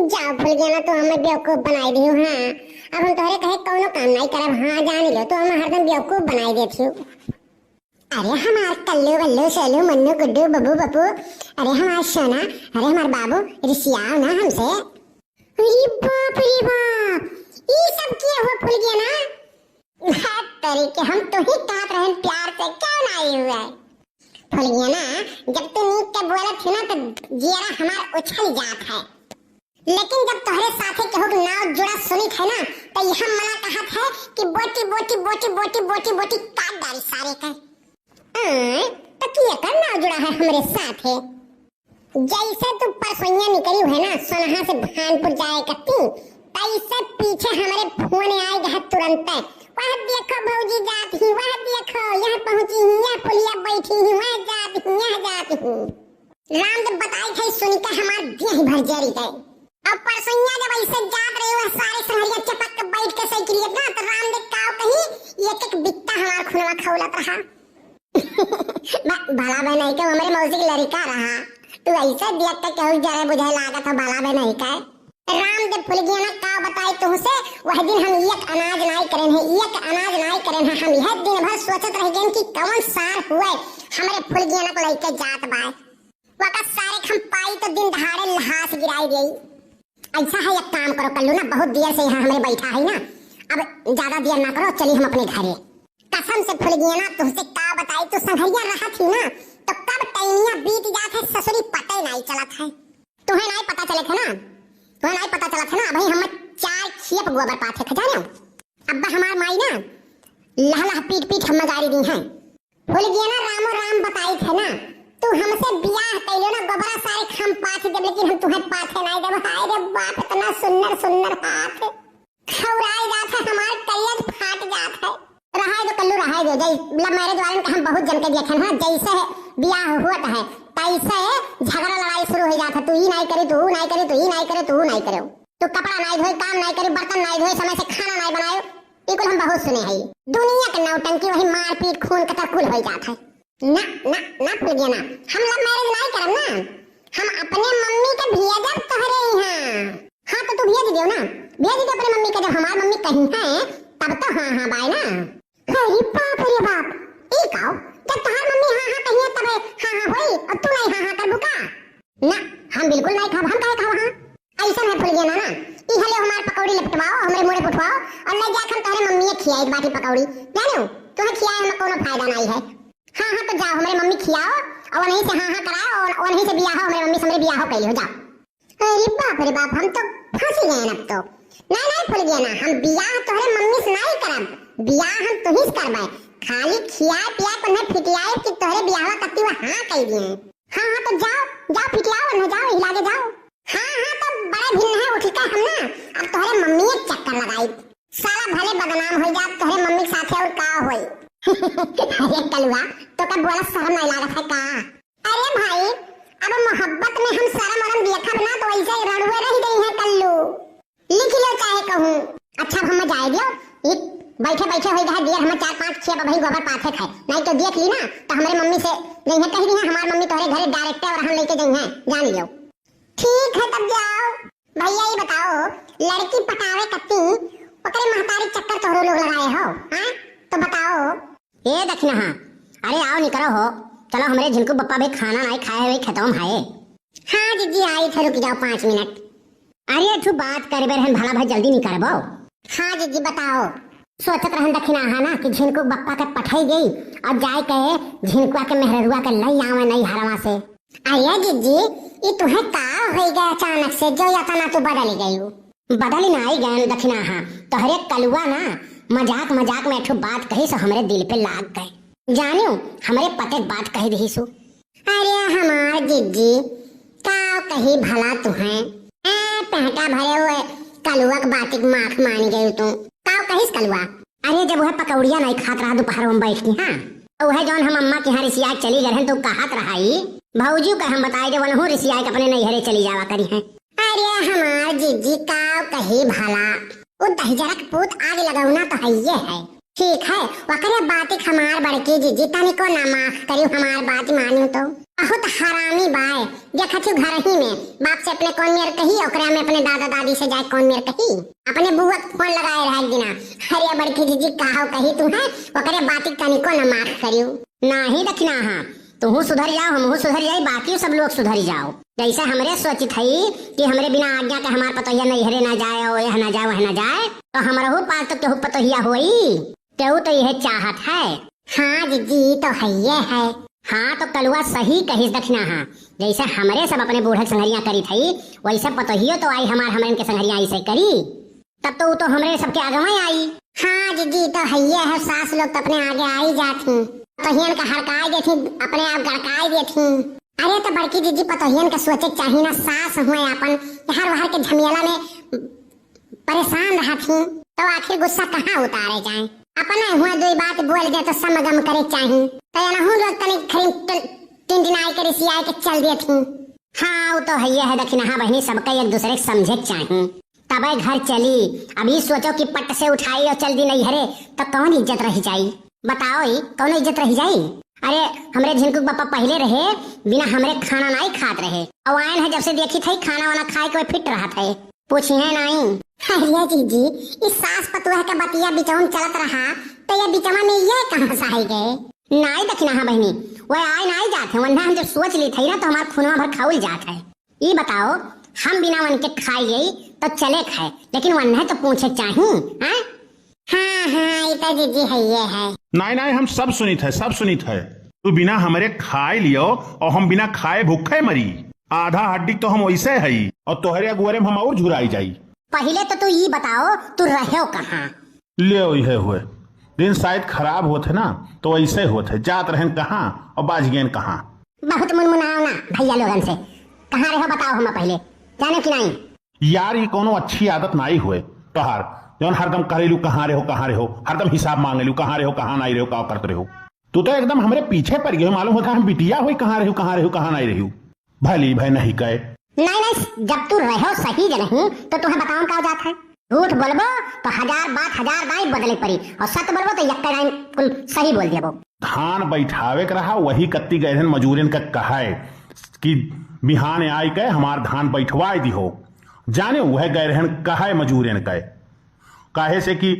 जाओ भूल गया ना, तो हमें बेवकूफ बनाई दी हूँ। हाँ अब हम तोहरे कहे कौनो काम नहीं करब। हाँ जान लो, तो हम हरदम बेवकूफ बनाई देती हूँ। अरे हमार कल्लू बल्लू सेलू मन्नू गुड्डू बब्बू बब्बू, अरे हमार सोना, अरे हमार बाबू, रिसियाओ ना हमसे। अरे बाप रे बाप, ये सब किया हुआ भूल गया ना। तरीके हम तो ही कहत रहे प्यार से, क्यों ना आई हुआ है भूल गया ना। जब तू नीक के बोलत थी ना तो जियरा हमार उछल जात है, लेकिन जब तोहरे साथे केहू के नाव जुड़ा सुनी थे ना तो यह मना कहत है कि बोटी बोटी बोटी बोटी बोटी बोटी काट डाली सारे का। तो किया कर नाव जुड़ा है हमारे साथ है। जैसे तू परसोइया निकली है ना सोनहा से भानपुर जाए करती, तैसे पीछे हमारे फोन आए है तुरंत। वह देखो भौजी जाती ही, वह देखो यहाँ पहुंची ही, यहाँ पुलिया बैठी ही, वह जाती ही, यहाँ जाती ही। रामदेव बताई थे सुनिका हमार देह भर जरी गए। अब परसोइया जब ऐसे जात रहे वह सारे संहरिया चपक के बैठ के सही करिए ना, तो रामदेव काव कहीं एक एक बित्ता हमार खुनवा खौलत रहा। भला बे नहीं के हमारे मौसी की लड़का रहा, तू ऐसे देख के कहू जरे बुझे लागत हो भला बे नहीं के। रामदेव भूल गया ना का बताई तुमसे, वह दिन हम एक अनाज नहीं करें हैं, एक अनाज नहीं करें हैं। हम यह दिन भर सोचत रह गए कि कौन सार हुए हमारे भूल गया ना को लेके जात बाय। वका सारे हम पाई तो दिन दहाड़े लहास गिराई गई। ऐसा है एक काम करो कल्लू ना, बहुत देर से यहाँ हमारे बैठा है ना, अब ज्यादा देर ना करो, चलिए हम अपने घरे। कसम से भूल गया ना तुमसे का बताई, तो संघरिया रहा थी ना तो कब टाइमिया बीत जात है ससुरी पता नहीं चलत है। तुम्हें नहीं पता चले थे ना, तुम्हें नहीं पता चला था ना। भाई हम चार खेप गोबर पाथे खजाने अब्बा हमार माई ना लह लह पीट पीट हम गाड़ी दी हैं। भूल गया ना रामो राम बताई थे ना, तू हमसे बियाह कैलो ना गोबरा सारे खम पाथे देब, लेकिन हम तुम्हें पाथे नहीं देब। हाय रे बाप, इतना सुंदर सुंदर हाथ खौराई जात है, हमार कलियत फाट जात है। रहाय दो कल्लू रहाय दो, जय लव मैरिज वाले हम बहुत जम के देखे ना, जैसे बियाह हुआ है तैसे झगड़ा लड़ाई शुरू हो जाता। तू ही नहीं करे, तू नहीं करे, तू ही नहीं करे, तू नहीं करे, तू कपड़ा नहीं धोए, काम नहीं करे, बर्तन नहीं धोए, समय से खाना नहीं बनाए। इकुल हम बहुत सुने हैं। दुनिया के नौटंकी वही मारपीट खून कतर कुल हो जाता है। ना ना ना भूल गया ना, हम लव मैरिज नहीं करब ना, हम अपने मम्मी के भेजब तोहरे यहाँ। हाँ तो तू भेज दियो ना, भेज दे अपने मम्मी के, जब हमार मम्मी कहीं है तब तो हाँ हाँ बाय ना। अरे बाप रे बाप, एक आओ जब तुम्हारी मम्मी हाँ हाँ कहिए तब हाँ हाँ होई और तू नहीं हाँ हाँ कर बुका ना। हम बिल्कुल नहीं खाब, हम काहे खाब। हाँ ऐसा है भूल गया ना, ई हले हमार पकौड़ी लपटवाओ, हमरे मुड़े पुठवाओ और ले जाकर हम तोहरे मम्मी के खियाई बाटी पकौड़ी। जानो तुम्हें खियाए में कोनो फायदा नहीं है। हाँ हाँ तो जाओ हमारे मम्मी खियाओ और वहीं से हाँ हाँ कराओ और वहीं से बियाह हो, हमारे मम्मी से हमारे बियाह हो कैली हो जाओ। अरे बाप रे बाप, हम तो फंस गए अब तो। नहीं नहीं भूल गया ना, हम बियाह तोहरे मम्मी से नहीं करब, बियाह हम तुही से करबै। खाली खियाए पियाए पर नहीं फिटियाए कि तोहरे बियाह कत्ती हुआ हाँ कह दिए। हाँ हाँ तो जाओ जाओ फिटियाओ ना, जाओ हिला के जाओ। हाँ हाँ तो बड़े भिन्न है उठ के हम ना अब तोहरे मम्मी एक चक्कर लगाई, साला भले बदनाम हो जात तोहरे मम्मी के साथे और का होई। अरे कलुआ तो का बोला शर्म नहीं लागत है का? अरे भाई अब मोहब्बत में हम शर्म वरम देखब ना तो ऐसे रड़ुए रह गई है कल्लू। लिख लो चाहे कहूँ। अच्छा हम जाए दियो, बैठे बैठे हो गया देर, हम 4-5 खेप भाई गोबर पाथे खाए नहीं तो देख ली ना तो हमारे मम्मी से नहीं है कह दी है, हमारी मम्मी तोहरे घरे डायरेक्ट और हम लेके गई हैं, जान लियो। ठीक है तब जाओ। भैया ये बताओ लड़की पटावे कत्ती ओकरे महतारी चक्कर तोहरो लोग लगाए हो? हां तो बताओ। ए दक्षिणा, हाँ अरे आओ निकरो हो, चलो हमारे झिनकू बप्पा भाई खाना नहीं खाए हुए खत्म है। हाँ जीजी आई थे, रुक जाओ 5 मिनट। अरे तू बात करे बेर भला भाई जल्दी नहीं करबो। हाँ जीजी बताओ। सोचत रहन दक्षिणा हा ना कि झिनकू बप्पा के पठाई गई और जाए कहे झिनकुआ के मेहरुआ के लई आवे नहीं हरवा से। अरे जीजी ये तुम्हें का हो गया अचानक से जो याता ना तू बदल गई हो? बदल नहीं गए दक्षिणा, हाँ तोहरे कलुआ ना मजाक मजाक में एक बात कही सो हमरे दिल पे लाग गए, जानियो हमरे पते बात कही दी सु। अरे हमार जीजी का कही भला तुम्हें पहटा भरे हुए कलुआ के बात की माख मानी गई तू का कहिस कलुआ? अरे जब वह पकौड़िया नहीं खात रहा दोपहर में बैठ के, हाँ वह जौन हम अम्मा के यहाँ रिसिया चली गए तो कहत रही भौजी का हम बताए जब वनहु रिसिया के अपने नैहरे चली जावा करी है। अरे हमार जीजी का कही भला वो दही जरा पूत आग लगाऊ ना तो है ये है ठीक है वकरे बाती हमार बड़की जीजी तनिको ना माफ करियो हमार बात मानियो तो बहुत हरामी बाय देखा थी घर ही में बाप से अपने कौन मेर कही ओकरा में अपने दादा दादी से जाए कौन मेर कही अपने बुआ फोन लगाए रह दिना अरे बड़की जीजी कहा कही तू है ओकरे बाती तनिको ना माफ करियो नाही दखना हां तू सुधर जाओ हमहू सुधर जाई बाकी सब लोग सुधर जाओ जैसे हमरे सोचित हई कि हमरे बिना आज्ञा के हमार पतोहिया नहीं हरे ना जाए और यह ना जाए वह ना जाए तो हमारा पास तो केहू पतोहिया होई केहू तो यह चाहत है। हाँ जीजी तो है ये है। हाँ तो कलुआ सही कही दखना हाँ जैसे हमरे सब अपने बूढ़े संघरिया करी थी वैसे पतोहियो तो आई हमारे के संघरिया ऐसे करी तब तो हमरे सबके आगे में आई। हाँ जीजी तो है ये है सास लोग तो अपने आगे आई जाती पतोहियन का हड़काई देती अपने आप गड़काई देती। अरे तो बड़की जीजी पतोहियन का सोचे चाहिए ना सास हुए अपन हर वहर के झमेला में परेशान रहा थी तो आखिर गुस्सा कहाँ उतारे जाए अपने हुए दो बात बोल दे तो समगम करे चाहिए तो ना हूँ लोग तनिक खरीद टिंडिनाई करे सियाई के चल दिए थी। हाँ वो तो है ये है दखिना हाँ बहनी सबका एक दूसरे को समझे चाहिए तब घर चली अभी सोचो कि पट से उठाई और चल दी नहीं हरे तो कौन इज्जत रह जाई बताओ कौन इज्जत रह जाई। अरे हमरे झिनकू पापा पहले रहे बिना हमरे खाना नहीं खात रहे और आयन है जब से देखी थी खाना वाना खाए के फिट रहा था पूछी है नहीं। अरे जीजी इस सास पतुआ का बतिया बिचौन चलत रहा तो ये बिचवा में ये कहाँ से आई गए नहीं दखना हाँ बहनी वो आए नहीं जाते वरना हम जब सोच ली थी ना तो हमारा खूनवा भर खाउल जात है। ये बताओ हम बिना वन के खाई गई तो चले खाए लेकिन वरना तो पूछे चाहिए। हाँ हाँ ये तो जीजी है ये है। नहीं नहीं हम सब सुनित है तू बिना हमारे खाए लियो और हम बिना खाए भूखे मरी आधा हड्डी तो हम वैसे है और तोहरे अगुअरे में हम और झुराई जाई। पहले तो तू ये बताओ तू रहो कहाँ ले ये हुए दिन शायद खराब होते ना तो ऐसे होते जात रहन कहाँ और बाजगेन कहाँ। बहुत मुनमुनाओ ना भैया लोगन से कहाँ रहो बताओ हम पहले जाने की नहीं। यार ये कोनो अच्छी आदत नहीं हुए तोहार जौन हरदम करेलू कहाँ रहो हरदम हिसाब मांगेलू कहाँ रहो कहाँ नहीं रहो का करते रहो तू तो एकदम हमरे पीछे पड़ गए मालूम होता हम बिटिया हुई कहाँ रहो कहाँ नहीं रहो भली भाई नहीं कहे नहीं जब तू रहो सही नहीं तो तुम्हें बताऊं क्या जाता है झूठ बोलबो तो हजार बात बदले पड़ी और सच बोलबो तो यक्का लाइन कुल सही बोल दिया। धान बैठावे का रहा वही कत्ती गए मजूरन का कहा है कि बिहान आई के हमार धान बैठवाए दी हो जाने वह गए रहन कहा मजूरन का काहे से कि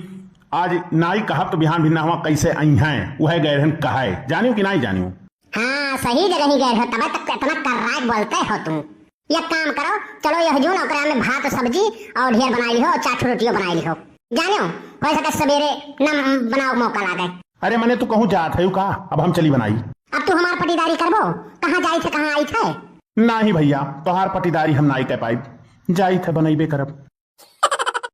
आज नाई कहा तो बिहान भिन्ना हुआ कैसे आई हैं वह गए रहन कहा है जानियो कि नहीं जानियो। हाँ सही जगह ही गए हो तब तक इतना कर्राक बोलते हो तुम। एक काम करो चलो यह जून ओकरा में भात सब्जी और ढेर बनाई हो 4 रोटियों बनाई हो जानियो हो सके सवेरे न बनाओ मौका लागे। अरे मैंने तू कहूँ जात है का अब हम चली बनाई अब तू हमार पटीदारी करबो कहाँ जाई थे कहाँ आई थे। नहीं भैया तोहार पटीदारी हम नहीं कह पाई जाई थे बनैबे करब।